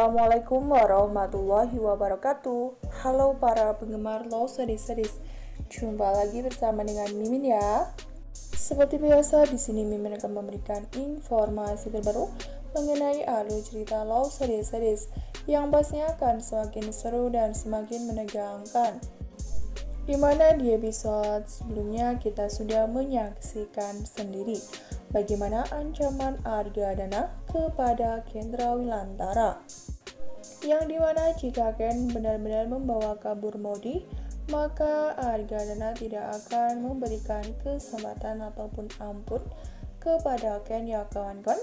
Assalamualaikum warahmatullahi wabarakatuh. Halo para penggemar Love Series. Jumpa lagi bersama dengan Mimin ya. Seperti biasa, di sini Mimin akan memberikan informasi terbaru mengenai alur cerita Love Series yang pastinya akan semakin seru dan semakin menegangkan. Dimana di episode sebelumnya kita sudah menyaksikan sendiri bagaimana ancaman Argadana kepada Kendra Wilantara, yang dimana jika Ken benar-benar membawa kabur Maudie, maka Argadana tidak akan memberikan kesempatan ataupun ampun kepada Ken ya kawan-kawan.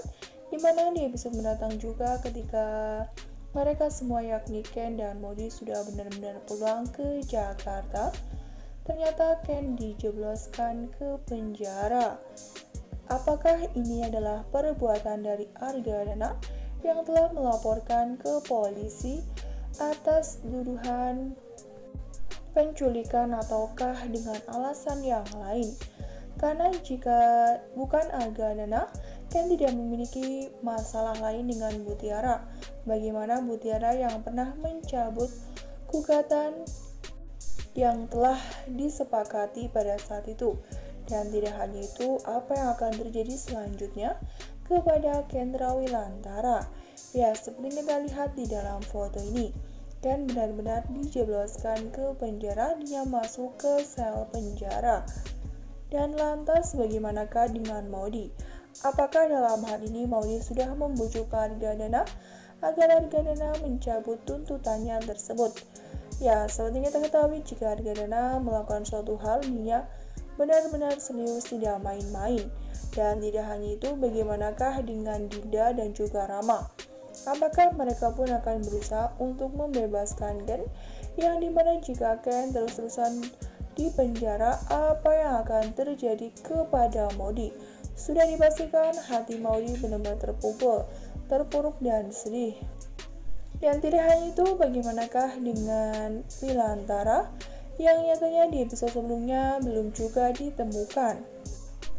Dimana di episode mendatang juga ketika mereka semua yakni Ken dan Maudie sudah benar-benar pulang ke Jakarta, ternyata Ken dijebloskan ke penjara. Apakah ini adalah perbuatan dari Argadana yang telah melaporkan ke polisi atas tuduhan penculikan ataukah dengan alasan yang lain? Karena jika bukan Argadana, Ken tidak memiliki masalah lain dengan Mutiara. Bagaimana Mutiara yang pernah mencabut gugatan yang telah disepakati pada saat itu. Dan tidak hanya itu, apa yang akan terjadi selanjutnya kepada Kendra Wilantara? Ya, seperti kita lihat di dalam foto ini, Ken benar-benar dijebloskan ke penjara, dia masuk ke sel penjara. Dan lantas bagaimanakah dengan Maudie? Apakah dalam hal ini Maudie sudah membujuk Argadana agar Argadana mencabut tuntutannya tersebut? Ya, seperti kita ketahui, jika Argadana melakukan suatu hal, dia benar-benar serius, tidak main-main. Dan tidak hanya itu, bagaimanakah dengan Dinda dan juga Rama? Apakah mereka pun akan berusaha untuk membebaskan Ken? Yang dimana jika Ken terus-terusan di penjara, apa yang akan terjadi kepada Maudie? Sudah dipastikan hati Maudie benar-benar terpukul, terpuruk dan sedih. Dan tidak hanya itu, bagaimanakah dengan Wilantara yang nyatanya di episode sebelumnya belum juga ditemukan.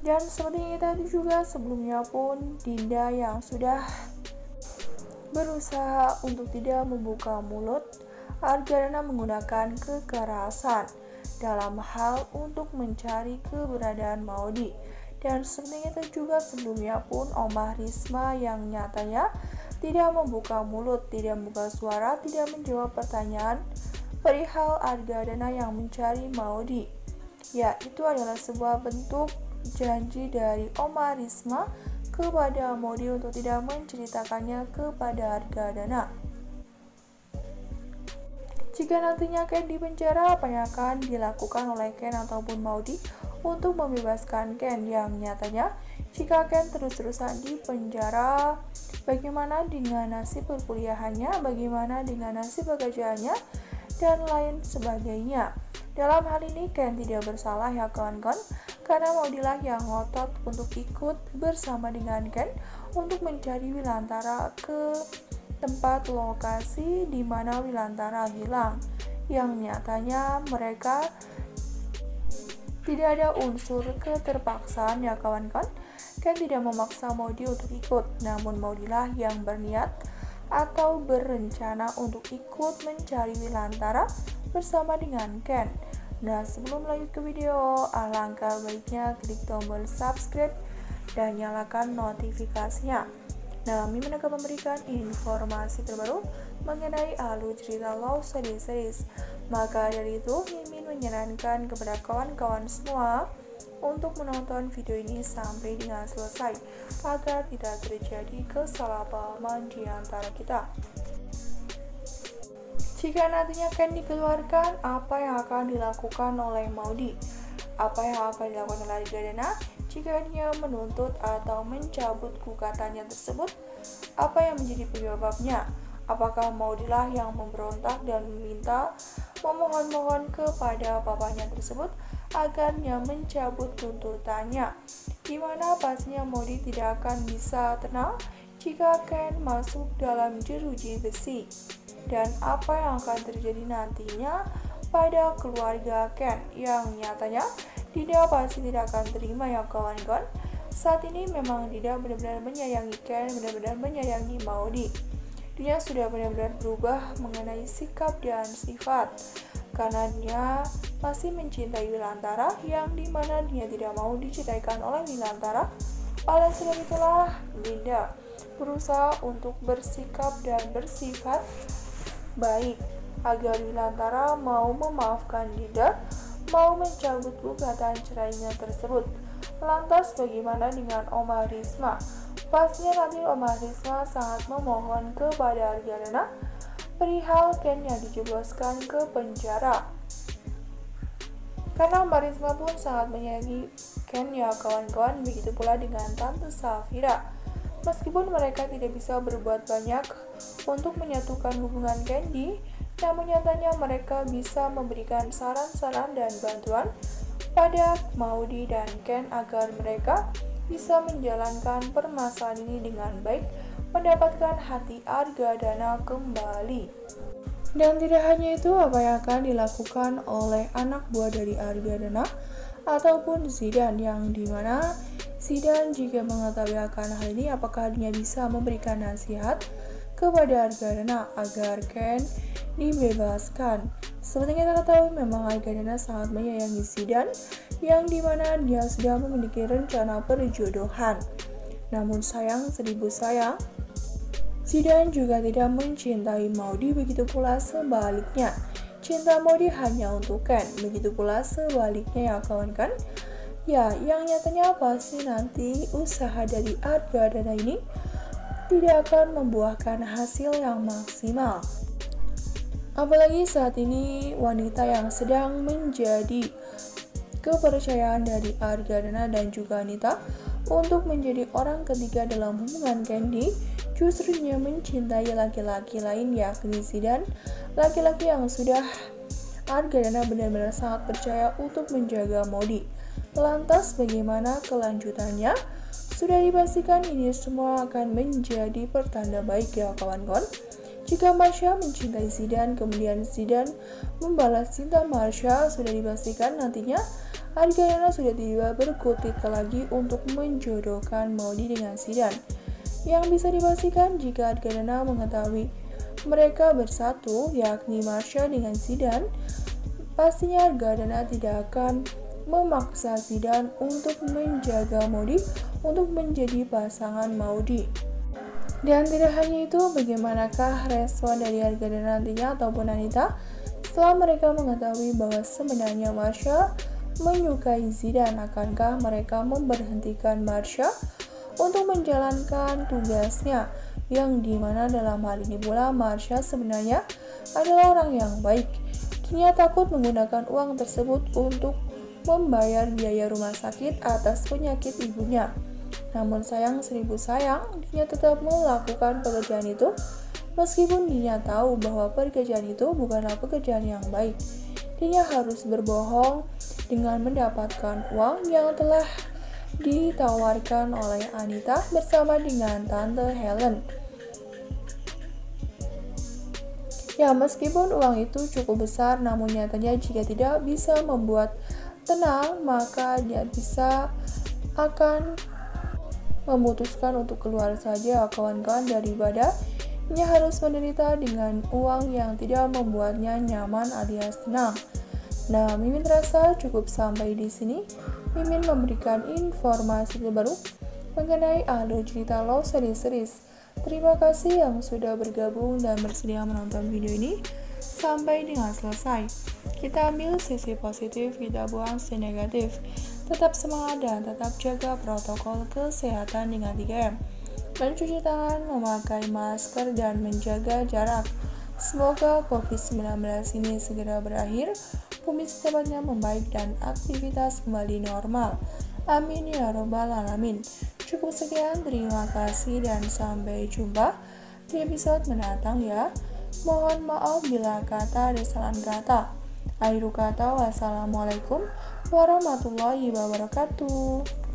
Dan seperti kita juga sebelumnya pun, Dinda yang sudah berusaha untuk tidak membuka mulut, Argadana menggunakan kekerasan dalam hal untuk mencari keberadaan Maudie. Dan seperti itu juga sebelumnya pun, Omah Risma yang nyatanya tidak membuka mulut, tidak membuka suara, tidak menjawab pertanyaan perihal Argadana yang mencari Maudie. Ya, itu adalah sebuah bentuk janji dari Omah Risma kepada Maudie untuk tidak menceritakannya kepada Argadana. Jika nantinya Ken di penjara, apa yang akan dilakukan oleh Ken ataupun Maudie untuk membebaskan Ken? Yang nyatanya jika Ken terus-terusan di penjara, bagaimana dengan nasib perkuliahannya, bagaimana dengan nasib pekerjaannya, dan lain sebagainya. Dalam hal ini Ken tidak bersalah ya kawan-kawan, karena Maudie lah yang ngotot untuk ikut bersama dengan Ken untuk mencari Wilantara ke tempat lokasi di mana Wilantara hilang, yang nyatanya mereka tidak ada unsur keterpaksaan ya kawan-kawan. Ken tidak memaksa Maudie untuk ikut, namun Maudie lah yang berniat atau berencana untuk ikut mencari Wilantara bersama dengan Ken. Nah, sebelum lanjut ke video, alangkah baiknya klik tombol subscribe dan nyalakan notifikasinya. Nah, Mimin akan memberikan informasi terbaru mengenai alur cerita Love Series. Maka dari itu, Mimin menyarankan kepada kawan-kawan semua untuk menonton video ini sampai dengan selesai agar tidak terjadi kesalahpahaman di antara kita. Jika nantinya Ken dikeluarkan, apa yang akan dilakukan oleh Maudie? Apa yang akan dilakukan oleh Argadana jika dia menuntut atau mencabut gugatannya tersebut? Apa yang menjadi penyebabnya? Apakah Maudie lah yang memberontak dan memohon-mohon kepada papanya tersebut agarnya mencabut tuntutannya, dimana pastinya Maudie tidak akan bisa tenang jika Ken masuk dalam jeruji besi. Dan apa yang akan terjadi nantinya pada keluarga Ken, yang nyatanya Dinda pasti tidak akan terima ya kawan-kawan. Saat ini memang Dinda benar-benar menyayangi Ken, benar-benar menyayangi Maudie. dia sudah benar-benar berubah mengenai sikap dan sifat, karena dia masih mencintai Wilantara, yang dimana dia tidak mau dicintaikan oleh Wilantara. Oleh sebab itulah Dinda berusaha untuk bersikap dan bersifat baik agar Wilantara mau memaafkan Dinda, mau mencabut gugatan cerainya tersebut. Lantas bagaimana dengan Oma Risma? Pastinya nanti Oma Risma sangat memohon kepada Argadana perihal Ken yang dijebloskan ke penjara. Karena Oma Risma pun sangat menyayangi Ken ya kawan-kawan, begitu pula dengan Tante Safira. Meskipun mereka tidak bisa berbuat banyak untuk menyatukan hubungan Candy, namun nyatanya mereka bisa memberikan saran-saran dan bantuan pada Maudy dan Ken agar mereka bisa menjalankan permasalahan ini dengan baik, mendapatkan hati Argadana kembali. Dan tidak hanya itu, apa yang akan dilakukan oleh anak buah dari Argadana ataupun Zidan, yang dimana Zidan jika mengetahui akan hal ini, apakah dia bisa memberikan nasihat kepada Argadana agar Ken dibebaskan. Seperti kita ketahui, memang Argadana sangat menyayangi Zidan, yang dimana dia sudah memiliki rencana perjodohan. Namun sayang seribu sayang, Zidan juga tidak mencintai Maudy, begitu pula sebaliknya. Cinta Maudy hanya untuk Ken, begitu pula sebaliknya ya kawan-kawan. Ya, yang nyatanya pasti nanti usaha dari Argadana ini tidak akan membuahkan hasil yang maksimal. Apalagi saat ini wanita yang sedang menjadi kepercayaan dari Argadana dan juga Anita untuk menjadi orang ketiga dalam hubungan Candy, justru dia mencintai laki-laki lain yakni Zidan, laki-laki yang sudah Argadana benar-benar sangat percaya untuk menjaga Maudy. Lantas bagaimana kelanjutannya? Sudah dipastikan ini semua akan menjadi pertanda baik ya kawan-kawan. Jika Marsha mencintai Zidan, kemudian Zidan membalas cinta Marsha, sudah dipastikan nantinya Argadana sudah tidak berkutik lagi untuk menjodohkan Maudy dengan Zidan. Yang bisa dipastikan jika Argadana mengetahui mereka bersatu, yakni Marsha dengan Zidan, pastinya Argadana tidak akan memaksa Zidan untuk menjaga Maudy, untuk menjadi pasangan Maudy. Dan tidak hanya itu, bagaimanakah respon dari Argadana nantinya ataupun Anita setelah mereka mengetahui bahwa sebenarnya Marsha menyukai Zidan? Akankah mereka memberhentikan Marsha untuk menjalankan tugasnya, yang dimana dalam hal ini pula Marsha sebenarnya adalah orang yang baik. Dia takut menggunakan uang tersebut untuk membayar biaya rumah sakit atas penyakit ibunya. Namun sayang seribu sayang, dia tetap melakukan pekerjaan itu meskipun dia tahu bahwa pekerjaan itu bukanlah pekerjaan yang baik. Dia harus berbohong dengan mendapatkan uang yang telah ditawarkan oleh Anita bersama dengan Tante Helen. Ya, meskipun uang itu cukup besar, namun nyatanya jika tidak bisa membuat tenang, maka dia akan memutuskan untuk keluar saja kawan-kawan, daripada dia harus menderita dengan uang yang tidak membuatnya nyaman alias tenang. Nah, Mimin rasa cukup sampai di sini. Mimin memberikan informasi terbaru mengenai alur cerita Love Series. Terima kasih yang sudah bergabung dan bersedia menonton video ini sampai dengan selesai. Kita ambil sisi positif, kita buang sisi negatif. Tetap semangat dan tetap jaga protokol kesehatan dengan 3M. Mencuci tangan, memakai masker, dan menjaga jarak. Semoga COVID-19 ini segera berakhir, bumi secepatnya membaik dan aktivitas kembali normal. Amin ya robbal alamin. Cukup sekian, terima kasih dan sampai jumpa di episode mendatang ya. Mohon maaf bila kata ada salah kata. Akhir kata, wassalamualaikum warahmatullahi wabarakatuh.